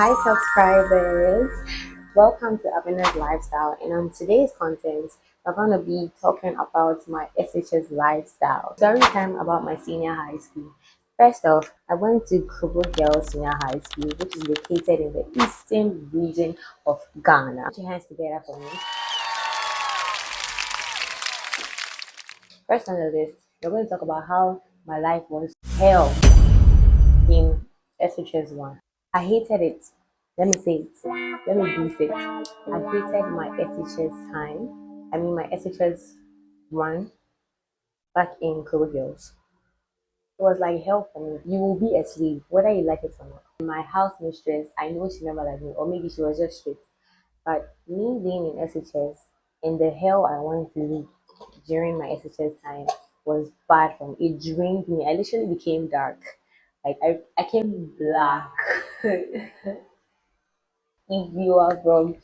Hi subscribers, welcome to Abena's Lifestyle, and on today's content we're going to be talking about my SHS lifestyle. Story time about my senior high school. First off, I went to Kobo Girls Senior High School, which is located in the eastern region of Ghana. Put your hands together for me. First on the list, we're going to talk about how my life was hell in SHS 1. I hated it. Let me say it. Let me brief it. I hated my SHS time. I mean my SHS 1 back in Kobe Girls. It was like hell for me. You will be a slave, whether you like it or not. My house mistress, I know she never liked me, or maybe she was just strict. But me being in SHS and the hell I went through during my SHS time was bad for me. It drained me. I literally became dark. Like I came black. If you are from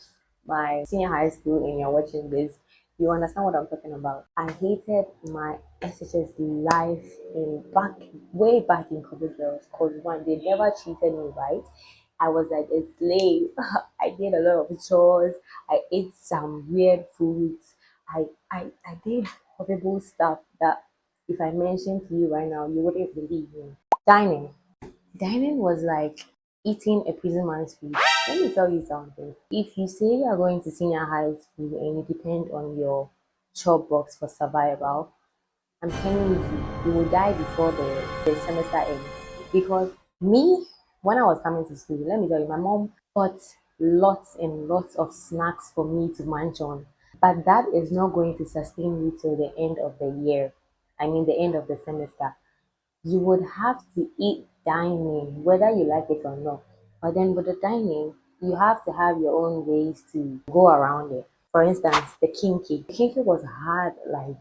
my senior high school and you're watching this, you understand what I'm talking about. I hated my SHS life in way back in Kobe Girls because one, they never treated me right. I was like a slave. I did a lot of chores. I ate some weird foods. I did horrible stuff that if I mentioned to you right now, you wouldn't believe me. Dining. Dining was like eating a prison man's food. Let me tell you something. If you say you're going to senior high school and you depend on your chop box for survival, I'm telling you will die before the semester ends. Because me, when I was coming to school, let me tell you, my mom bought lots and lots of snacks for me to munch on. But that is not going to sustain me till the end of the year. I mean, the end of the semester. You would have to eat dining, whether you like it or not. But then with the dining, you have to have your own ways to go around it. For instance, the kinky. Kinky was hard, like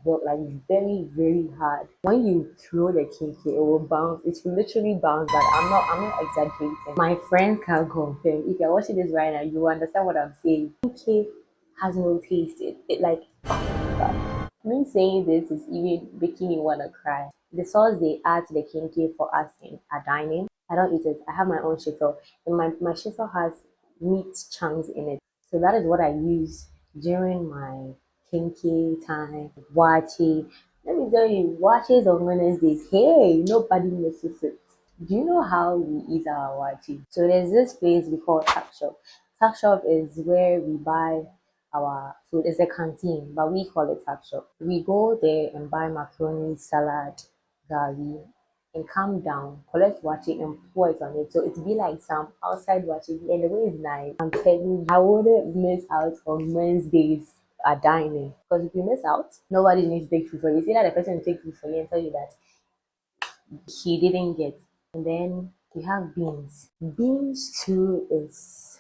very, very hard. When you throw the kinky, it will bounce. It will literally bounce. But I'm not exaggerating. My friends can confirm. If you're watching this right now, you will understand what I'm saying. Kinky has no taste. It like, oh my god. Me saying this is even making me want to cry. The sauce they add to the kinky for us in our dining, I don't eat it. I have my own shito, and my shito has meat chunks in it. So that is what I use during my kinky time. Wachi. Let me tell you, watches on Wednesdays. Hey, nobody misses it. Do you know how we eat our wachi? So there's this place we call Tuck Shop. Tuck Shop is where we buy our food. It's a canteen, but we call it Tuck Shop. We go there and buy macaroni, salad, gari, and come down, collect wachi and pour it on it. So it be like some outside wachi, and the way it's nice. I'm telling you, I wouldn't miss out on Wednesdays at dining. Because if you miss out, nobody needs to take food for you. See that the person will take food for you and tell you that he didn't get. And then we have beans. Beans too is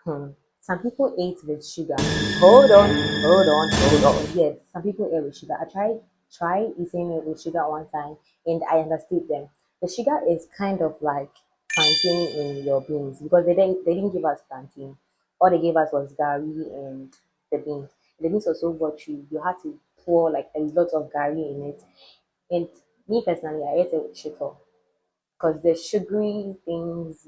some people ate with sugar. Hold on. Yes, some people ate with sugar. I tried eating it with sugar one time and I understood them. The sugar is kind of like plantain in your beans because they didn't give us plantain. All they gave us was gari and the beans. The beans also what you had to pour like a lot of gari in it. And me personally, I ate it with sugar because the sugary things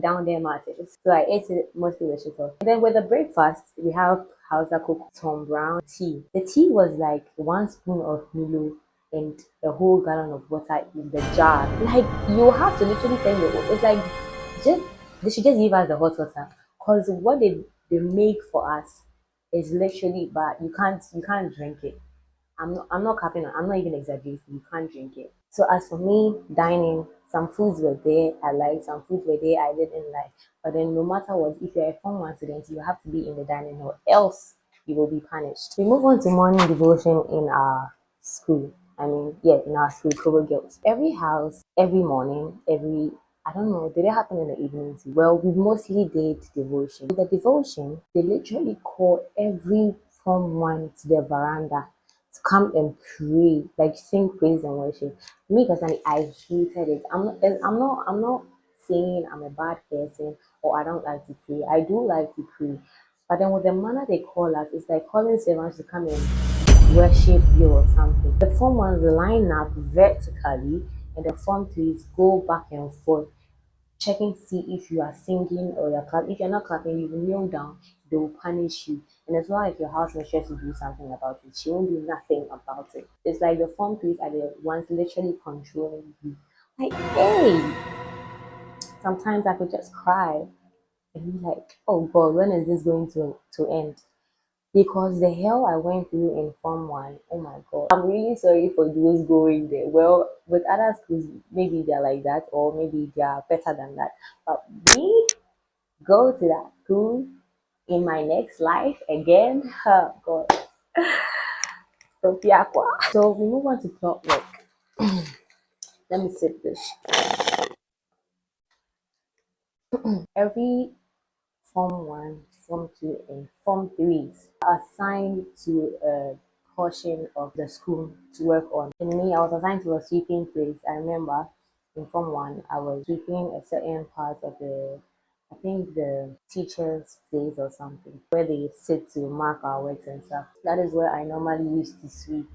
down there matters. So I ate it mostly with sugar. And then with the breakfast, we have Hausa cooked Tom Brown tea. The tea was like 1 spoon of Milo and a whole gallon of water in the jar. Like you have to literally tell me, it's like just they should just give us the hot water. Cause what they make for us is literally bad. You can't drink it. I'm not capping. I'm not even exaggerating. You can't drink it. So as for me, dining, some foods were there I liked, some foods were there I didn't like. But then no matter what, if you're a Form 1 student, you have to be in the dining hall, else you will be punished. We move on to morning devotion in our school. I mean, yeah, in our school, Cover Girls. Every house, every morning, I don't know, did it happen in the evening too? Well, we mostly did devotion. With the devotion, they literally call every Form 1 to the veranda to come and pray, like sing praise and worship. Me personally, I hated it. I'm not saying I'm a bad person or I don't like to pray. I do like to pray. But then with the manner they call us, it's like calling servants to come and worship you or something. The Form 1s line up vertically and the Form 3s go back and forth checking to see if you are singing or you're clapping. If you're not clapping, you will kneel down, they will punish you. And it's not like your house mistress will do something about it. She won't do nothing about it. It's like the form threes are the ones literally controlling you. Like, hey, sometimes I could just cry and be like, oh God, when is this going to end? Because the hell I went through in Form 1, oh my God. I'm really sorry for those going there. Well, with other schools, maybe they're like that, or maybe they are better than that. But me, go to that school in my next life again, oh God. Sophia Kwa. So we move on to plot work. Let me sip this. Every Form 1, Form 2, and Form 3s are assigned to a portion of the school to work on. In me, I was assigned to a sweeping place. I remember in Form 1, I was sweeping a certain part of I think the teacher's place or something, where they sit to mark our works and stuff. That is where I normally used to sweep.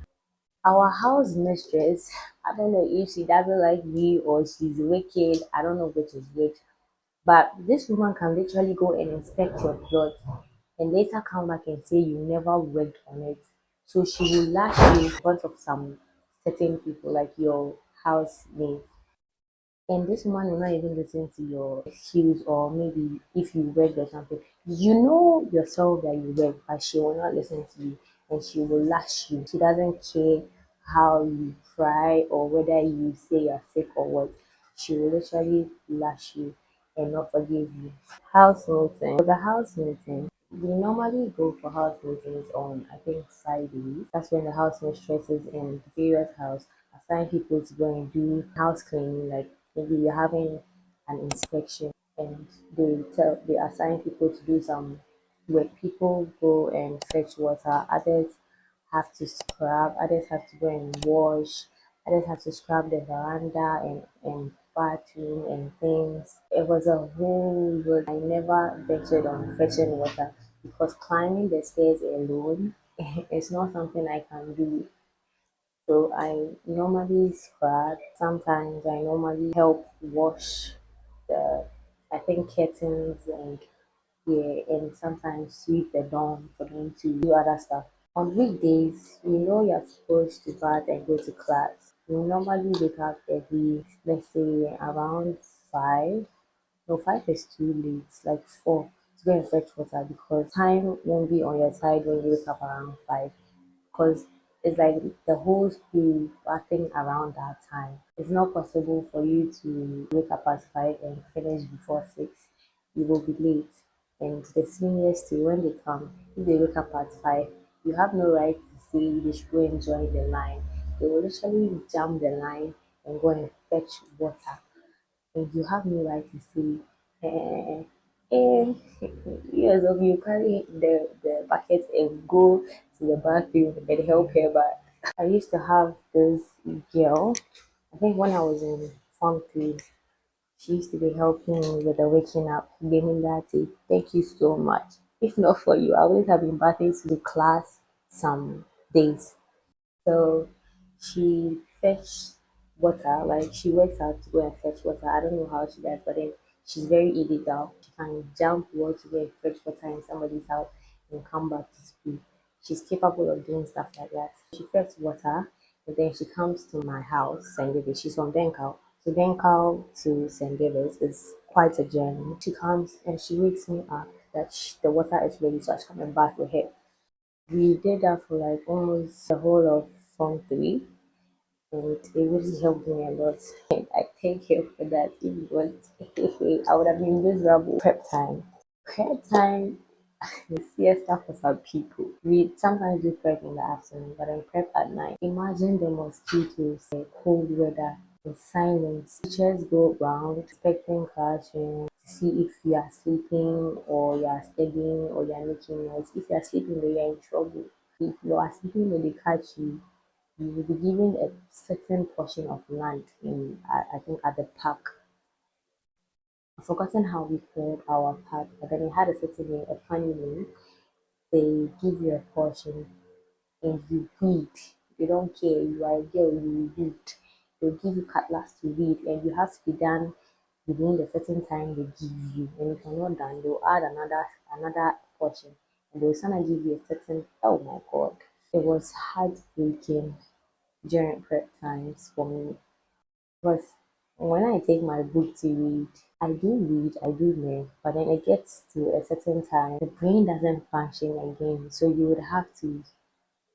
Our house mistress, I don't know if she doesn't like me or she's wicked. I don't know which is which. But this woman can literally go and inspect your plot and later come back and say you never worked on it. So she will lash you in front of some certain people like your housemates. And this woman will not even listen to your excuse or maybe if you worked or something. You know yourself that you work, but she will not listen to you and she will lash you. She doesn't care how you cry or whether you say you're sick or what. She will literally lash you and not forgive you. House meeting. For the house meeting, we normally go for house meetings on I think Fridays. That's when the house mistresses in the various house assign people to go and do house cleaning. Like maybe you're having an inspection and they assign people to do some work. People go and fetch water. Others have to scrub. Others have to go and wash. Others have to scrub the veranda and bathroom and things. It was a whole road. I never ventured on fetching water because climbing the stairs alone is not something I can do. So I normally scrub. Sometimes I normally help wash the I think curtains and yeah, and sometimes sweep the dorm for them to do other stuff. On weekdays, you know you're supposed to bath and go to class. You normally wake up early, let's say around 5. No, 5 is too late, like 4 to go and fetch water because time won't be on your side when you wake up around 5 because it's like the whole school bathing around that time. It's not possible for you to wake up at 5 and finish before 6. You will be late. And the seniors too, when they come, if they wake up at 5, you have no right to say they should go and join the line. They will literally jump the line and go and fetch water and you have no right to say, years of you carry the bucket and go to the bathroom and help her back. I used to have this girl, I think when I was in Form 3, she used to be helping me with the waking up, giving that tea. Thank you so much. If not for you, I would have been bathing to the class some days. So she fetched water, like she works out to go and fetch water. I don't know how she does, but then she's very illegal. She can jump wall to go and fetch water in somebody's house and come back to school. She's capable of doing stuff like that. She fetches water and then she comes to my house, St. David. She's from Denkau. So Denkau to St. David's is quite a journey. She comes and she wakes me up that the water is ready, so I should come and bath with her. We did that for like almost the whole of Form 3, and it really helped me a lot. And I thank you for that. If it was, I would have been miserable. Prep time. Prep time, the siesta for some people. We sometimes do prep in the afternoon, but then prep at night. Imagine the mosquitoes, the cold weather, the silence. Teachers go around inspecting classrooms to see if you are sleeping or you are studying or you are making noise. If you are sleeping, then you are in trouble. If you are sleeping when they catch you will be given a certain portion of land in, I think, at the park. I've forgotten how we called our park, but then it had a certain name, a funny name. They give you a portion and you weed. They don't care. You are a girl, you weed. They'll give you cutlass to weed, and you have to be done within the certain time they give you, and if you're not done, they'll add another portion, and they'll sort of give you a certain. Oh my god, it was heartbreaking during prep times for me because when I take my book to read, I do learn, but then it gets to a certain time, the brain doesn't function again, so you would have to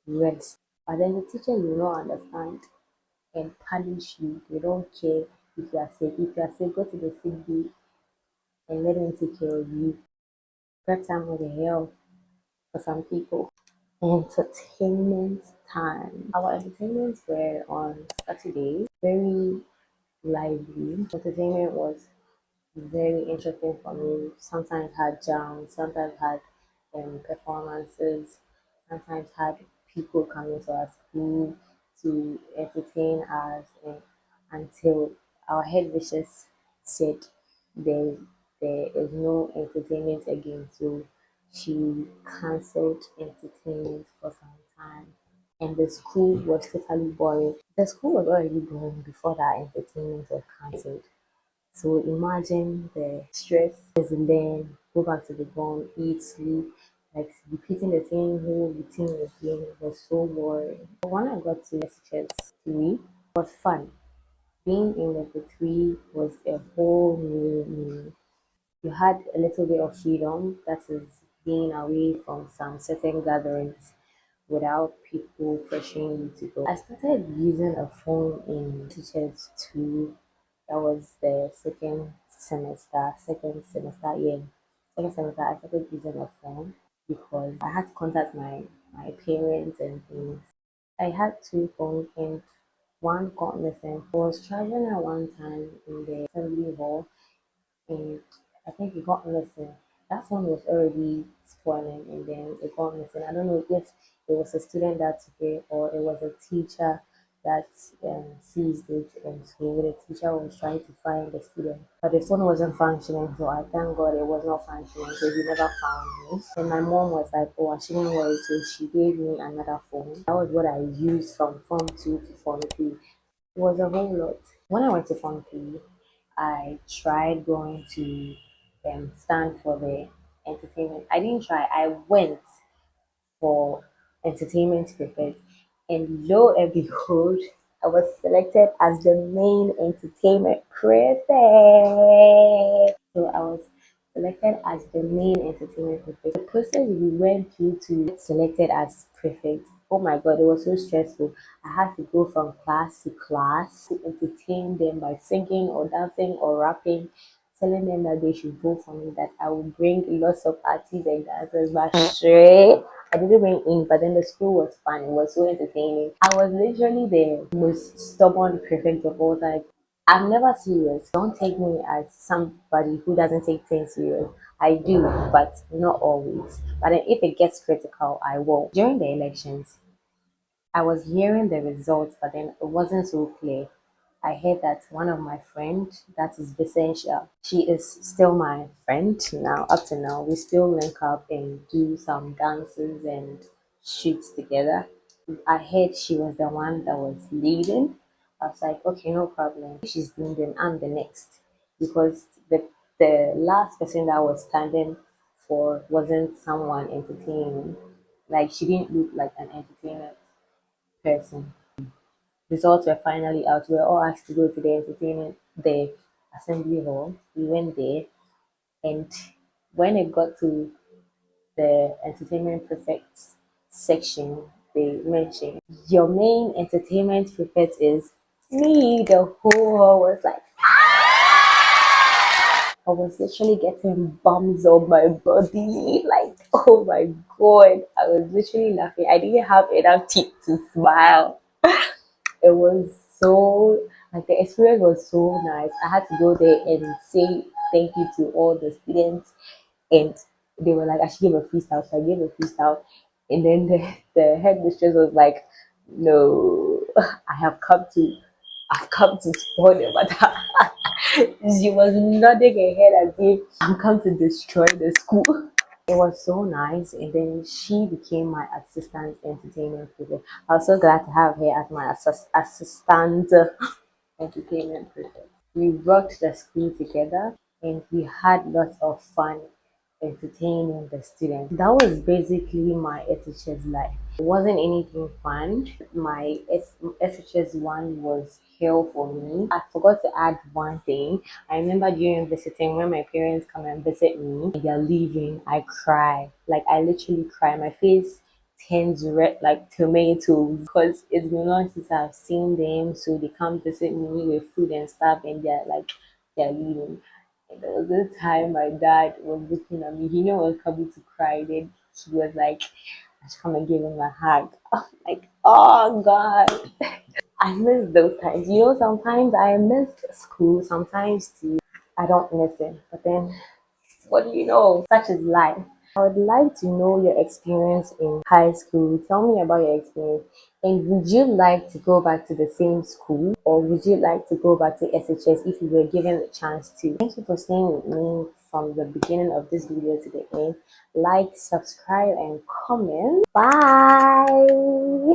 rest. But then the teacher will not understand and punish you. They don't care if you are sick. If you are sick, go to the sick bay and let them take care of you. Prep time was a hell for some people. Entertainment time. Our entertainments were on Saturdays, very lively. Entertainment was very interesting for me. Sometimes had jams, sometimes had performances, sometimes had people coming to our school to entertain us until our head mistress said there, there is no entertainment again. So she cancelled entertainment for some time. And the school was totally boring. The school was already boring before that entertainment was cancelled. So imagine the stress and then go back to the dorm, eat, sleep, like repeating the same whole routine again. It was so boring. But when I got to SHS 3, it was fun. Being in level 3 was a whole new me. You had a little bit of freedom, that is being away from some certain gatherings without people pressuring you to go. I started using a phone in teachers too. That was the second semester, second semester I started using a phone because I had to contact my parents and things. I had two phones and one got missing. I was traveling at one time in the assembly hall and I think it got missing. That phone was already spoiling and then it got missing. I don't know if it was a student that took it or it was a teacher that seized it, and so the teacher was trying to find the student. But the phone wasn't functioning, so I thank God it was not functioning, so he never found me. And my mom was like, oh, I shouldn't worry, so she gave me another phone. That was what I used from Form 2 to Form 3. It was a whole lot. When I went to Form 3, I tried going to stand for the entertainment. I didn't try. I went for entertainment prefect, and lo and behold, I was selected as the main entertainment prefect. So I was selected as the main entertainment prefect. The process we went through to get selected as prefect. Oh my god, it was so stressful. I had to go from class to class to entertain them by singing or dancing or rapping, telling them that they should vote for me, that I would bring lots of artists and dancers. But straight, I didn't bring in, but then the school was fun. It was so entertaining. I was literally the most stubborn prefect of all time. I'm never serious. Don't take me as somebody who doesn't take things serious. I do, but not always. But then if it gets critical, I will. During the elections, I was hearing the results, but then it wasn't so clear. I heard that one of my friends, that is Vicentia, she is still my friend now, up to now. We still link up and do some dances and shoots together. I heard she was the one that was leading. I was like, okay, no problem. If she's leading, I'm the next. Because the last person that was standing for wasn't someone entertaining. Like she didn't look like an entertainer person. Results were finally out. We were all asked to go to the assembly hall. We went there, and when it got to the entertainment prefects section, they mentioned your main entertainment prefect is me. The whole hall was like, I was literally getting bumps on my body. Like, oh my god, I was literally laughing. I didn't have enough teeth to smile. It was so like the experience was so nice. I had to go there and say thank you to all the students, and they were like, I should give a freestyle. So I gave a freestyle, and then the headmistress was like, no, I've come to spoil the matter. She was nodding her head as if I'm come to destroy the school. It was so nice, and then she became my assistant entertainment prefect. I was so glad to have her as my assistant entertainment prefect. We worked the school together and we had lots of fun entertaining the students. That was basically my SHS life. It wasn't anything fun. My SHS one was hell for me. I forgot to add one thing. I remember during visiting, when my parents come and visit me, and they're leaving, I cry. Like I literally cry. My face turns red like tomatoes because it's been long since I've seen them. So they come visit me with food and stuff, and they're leaving. And there was this time my dad was looking at me. He knew I was coming to cry. Then he was like, I should come and give him a hug. I'm like, oh God. I miss those times. You know, sometimes I miss school, sometimes too. I don't miss it. But then what do you know? Such is life. I would like to know your experience in high school. Tell me about your experience. And would you like to go back to the same school, or would you like to go back to SHS if you were given the chance to? Thank you for staying with me from the beginning of this video to the end. Like, subscribe, and comment. Bye.